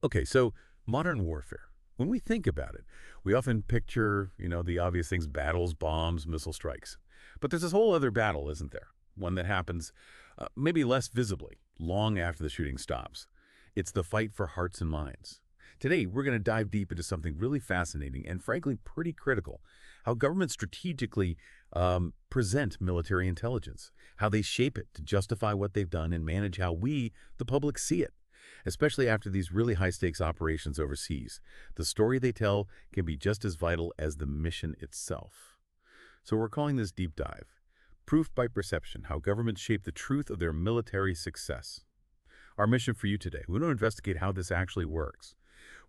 Okay, so modern warfare. When we think about it, we often picture, the obvious things, battles, bombs, missile strikes. But there's this whole other battle, isn't there? One that happens maybe less visibly, long after the shooting stops. It's the fight for hearts and minds. Today, we're going to dive deep into something really fascinating and frankly pretty critical. How governments strategically present military intelligence, how they shape it to justify what they've done and manage how we, the public, see it, especially after these really high-stakes operations overseas. The story they tell can be just as vital as the mission itself. So we're calling this Deep Dive, Proof by Perception, How Governments Shape the Truth of Their Military Success. Our mission for you today, we want to investigate how this actually works.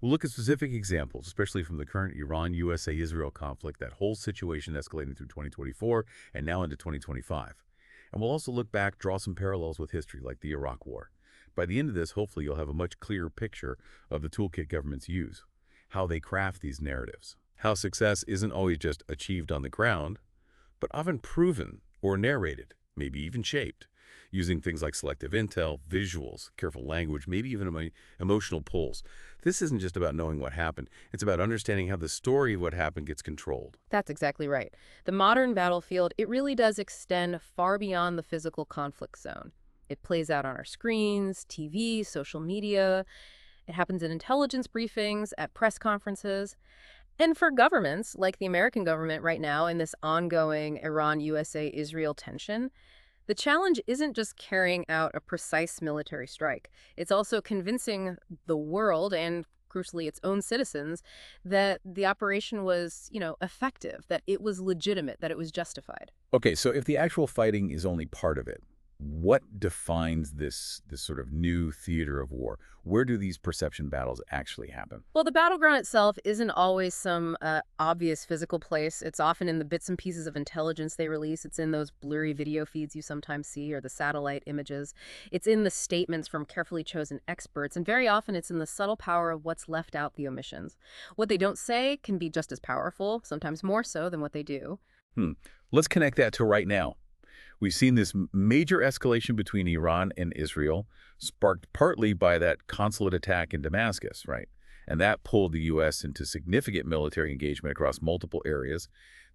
We'll look at specific examples, especially from the current Iran-USA-Israel conflict, that whole situation escalating through 2024 and now into 2025. And we'll also look back, draw some parallels with history like the Iraq War. By the end of this, hopefully you'll have a much clearer picture of the toolkit governments use, how they craft these narratives, how success isn't always just achieved on the ground, but often proven or narrated, maybe even shaped, using things like selective intel, visuals, careful language, maybe even emotional pulls. This isn't just about knowing what happened. It's about understanding how the story of what happened gets controlled. That's exactly right. The modern battlefield, it really does extend far beyond the physical conflict zone. It plays out on our screens, TV, social media. It happens in intelligence briefings, at press conferences. And for governments, like the American government right now in this ongoing Iran-USA-Israel tension, the challenge isn't just carrying out a precise military strike. It's also convincing the world and, crucially, its own citizens that the operation was, effective, that it was legitimate, that it was justified. Okay, so if the actual fighting is only part of it, what defines this sort of new theater of war? Where do these perception battles actually happen? Well, the battleground itself isn't always some obvious physical place. It's often in the bits and pieces of intelligence they release. It's in those blurry video feeds you sometimes see or the satellite images. It's in the statements from carefully chosen experts. And very often it's in the subtle power of what's left out, the omissions. What they don't say can be just as powerful, sometimes more so than what they do. Let's connect that to right now. We've seen this major escalation between Iran and Israel, sparked partly by that consulate attack in Damascus, right? And that pulled the U.S. into significant military engagement across multiple areas.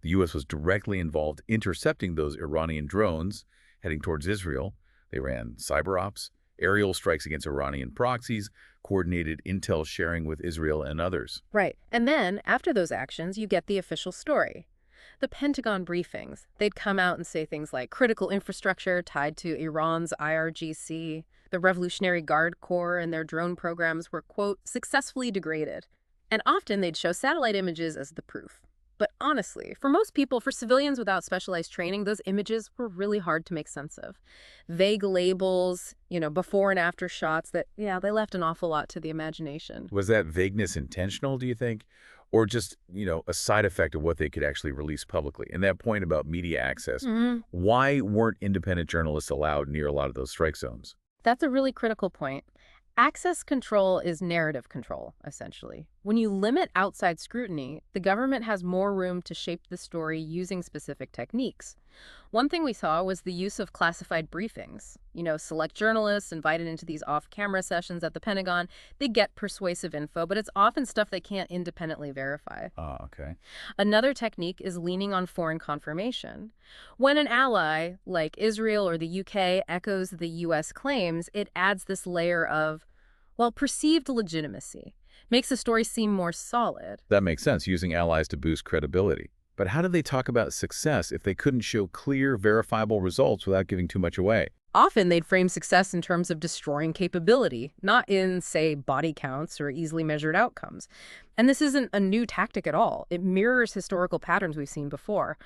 The U.S. was directly involved intercepting those Iranian drones heading towards Israel. They ran cyber ops, aerial strikes against Iranian proxies, coordinated intel sharing with Israel and others. Right. And then, after those actions, you get the official story. The Pentagon briefings, they'd come out and say things like critical infrastructure tied to Iran's IRGC, the Revolutionary Guard Corps and their drone programs were, quote, successfully degraded. And often they'd show satellite images as the proof. But honestly, for most people, for civilians without specialized training, those images were really hard to make sense of. Vague labels, before and after shots that, they left an awful lot to the imagination. Was that vagueness intentional, do you think? Or just, a side effect of what they could actually release publicly? And that point about media access, why weren't independent journalists allowed near a lot of those strike zones? That's a really critical point. Access control is narrative control, essentially. When you limit outside scrutiny, the government has more room to shape the story using specific techniques. One thing we saw was the use of classified briefings. Select journalists invited into these off-camera sessions at the Pentagon, they get persuasive info, but it's often stuff they can't independently verify. Okay. Another technique is leaning on foreign confirmation. When an ally, like Israel or the UK, echoes the US claims, it adds this layer of, perceived legitimacy. Makes the story seem more solid. That makes sense, using allies to boost credibility. But how do they talk about success if they couldn't show clear, verifiable results without giving too much away? Often they'd frame success in terms of destroying capability, not in, say, body counts or easily measured outcomes. And this isn't a new tactic at all. It mirrors historical patterns we've seen before.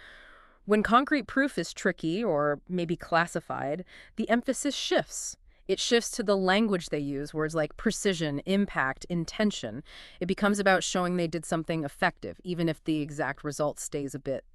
When concrete proof is tricky or maybe classified, the emphasis shifts. It shifts to the language they use, words like precision, impact, intention. It becomes about showing they did something effective, even if the exact result stays a bit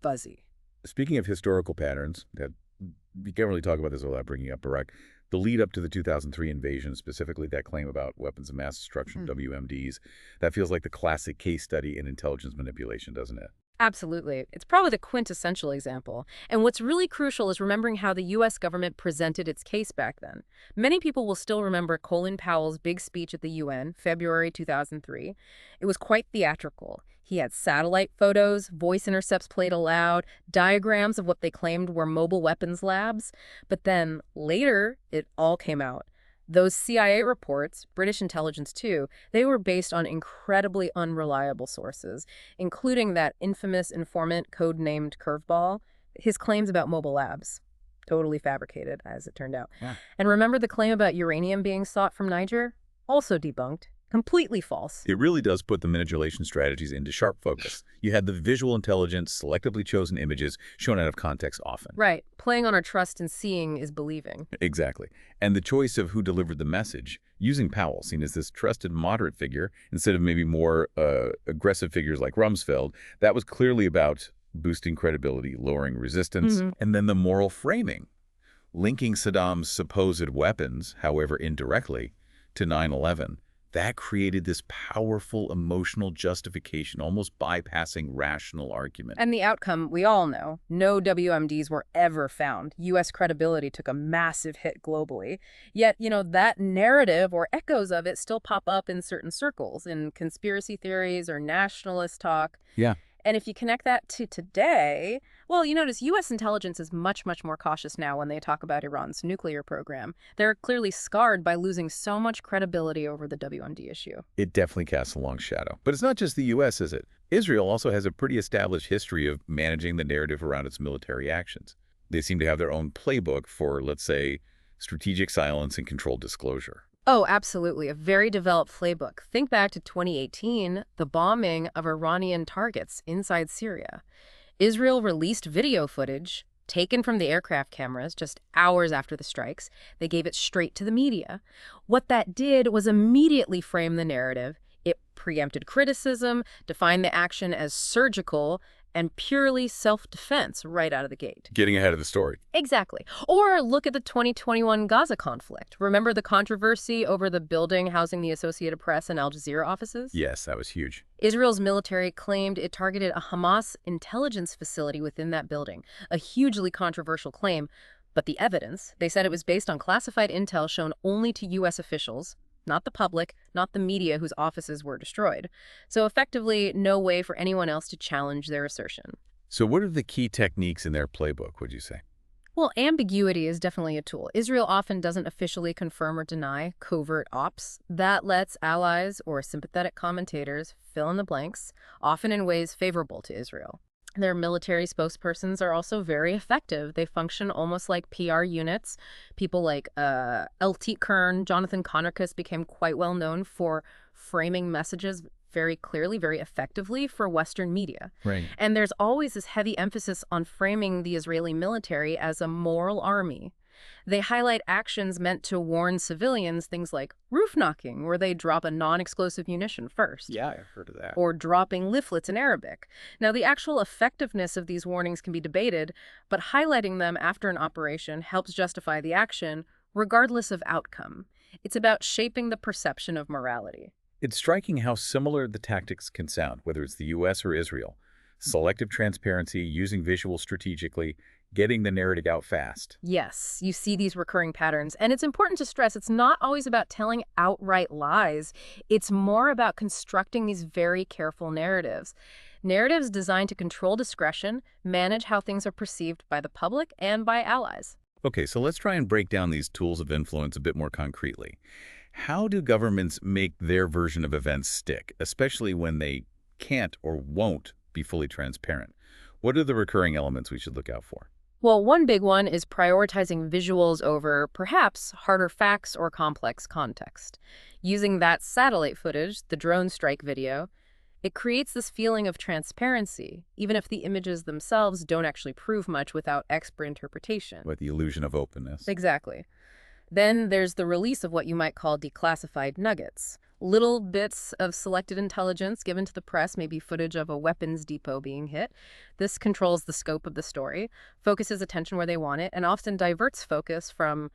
fuzzy. Speaking of historical patterns, that you can't really talk about this without bringing up Iraq. The lead up to the 2003 invasion, specifically that claim about weapons of mass destruction, WMDs, that feels like the classic case study in intelligence manipulation, doesn't it? Absolutely. It's probably the quintessential example. And what's really crucial is remembering how the U.S. government presented its case back then. Many people will still remember Colin Powell's big speech at the UN, February 2003. It was quite theatrical. He had satellite photos, voice intercepts played aloud, diagrams of what they claimed were mobile weapons labs. But then, later, it all came out. Those CIA reports, British intelligence too, they were based on incredibly unreliable sources, including that infamous informant codenamed Curveball, his claims about mobile labs. Totally fabricated, as it turned out. Yeah. And remember the claim about uranium being sought from Niger? Also debunked. Completely false. It really does put the manipulation strategies into sharp focus. You had the visual intelligence, selectively chosen images shown out of context often. Right. Playing on our trust in seeing is believing. Exactly. And the choice of who delivered the message, using Powell, seen as this trusted moderate figure, instead of maybe more aggressive figures like Rumsfeld, that was clearly about boosting credibility, lowering resistance, and then the moral framing, linking Saddam's supposed weapons, however indirectly, to 9/11. That created this powerful emotional justification, almost bypassing rational argument. And the outcome, we all know. No WMDs were ever found. U.S. credibility took a massive hit globally. Yet, that narrative or echoes of it still pop up in certain circles, in conspiracy theories or nationalist talk. Yeah. And if you connect that to today, well, you notice U.S. intelligence is much, much more cautious now when they talk about Iran's nuclear program. They're clearly scarred by losing so much credibility over the WMD issue. It definitely casts a long shadow. But it's not just the U.S., is it? Israel also has a pretty established history of managing the narrative around its military actions. They seem to have their own playbook for, let's say, strategic silence and controlled disclosure. Oh, absolutely. A very developed playbook. Think back to 2018, the bombing of Iranian targets inside Syria. Israel released video footage taken from the aircraft cameras just hours after the strikes. They gave it straight to the media. What that did was immediately frame the narrative. It preempted criticism, defined the action as surgical, and purely self-defense right out of the gate. Getting ahead of the story. Exactly. Or look at the 2021 Gaza conflict. Remember the controversy over the building housing the Associated Press and Al Jazeera offices? Yes, that was huge. Israel's military claimed it targeted a Hamas intelligence facility within that building, a hugely controversial claim. But the evidence, they said it was based on classified intel shown only to U.S. officials, not the public, not the media whose offices were destroyed. So effectively, no way for anyone else to challenge their assertion. So what are the key techniques in their playbook, would you say? Well, ambiguity is definitely a tool. Israel often doesn't officially confirm or deny covert ops. That lets allies or sympathetic commentators fill in the blanks, often in ways favorable to Israel. Their military spokespersons are also very effective. They function almost like PR units. People like L.T. Kern, Jonathan Conricus became quite well known for framing messages very clearly, very effectively for Western media. Right. And there's always this heavy emphasis on framing the Israeli military as a moral army. They highlight actions meant to warn civilians, things like roof knocking, where they drop a non-explosive munition first. Yeah, I've heard of that. Or dropping leaflets in Arabic. Now, the actual effectiveness of these warnings can be debated, but highlighting them after an operation helps justify the action, regardless of outcome. It's about shaping the perception of morality. It's striking how similar the tactics can sound, whether it's the U.S. or Israel. Selective transparency, using visuals strategically, getting the narrative out fast. Yes, you see these recurring patterns. And it's important to stress it's not always about telling outright lies. It's more about constructing these very careful narratives. Narratives designed to control discretion, manage how things are perceived by the public and by allies. Okay, so let's try and break down these tools of influence a bit more concretely. How do governments make their version of events stick, especially when they can't or won't be fully transparent? What are the recurring elements we should look out for? Well, one big one is prioritizing visuals over, perhaps, harder facts or complex context. Using that satellite footage, the drone strike video, it creates this feeling of transparency, even if the images themselves don't actually prove much without expert interpretation. With the illusion of openness. Exactly. Then there's the release of what you might call declassified nuggets. Little bits of selected intelligence given to the press, maybe footage of a weapons depot being hit. This controls the scope of the story, focuses attention where they want it, and often diverts focus from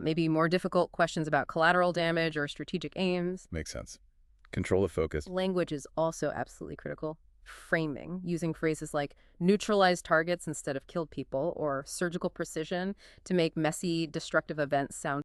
maybe more difficult questions about collateral damage or strategic aims. Makes sense. Control the focus. Language is also absolutely critical. Framing, using phrases like neutralize targets instead of kill people, or surgical precision to make messy, destructive events sound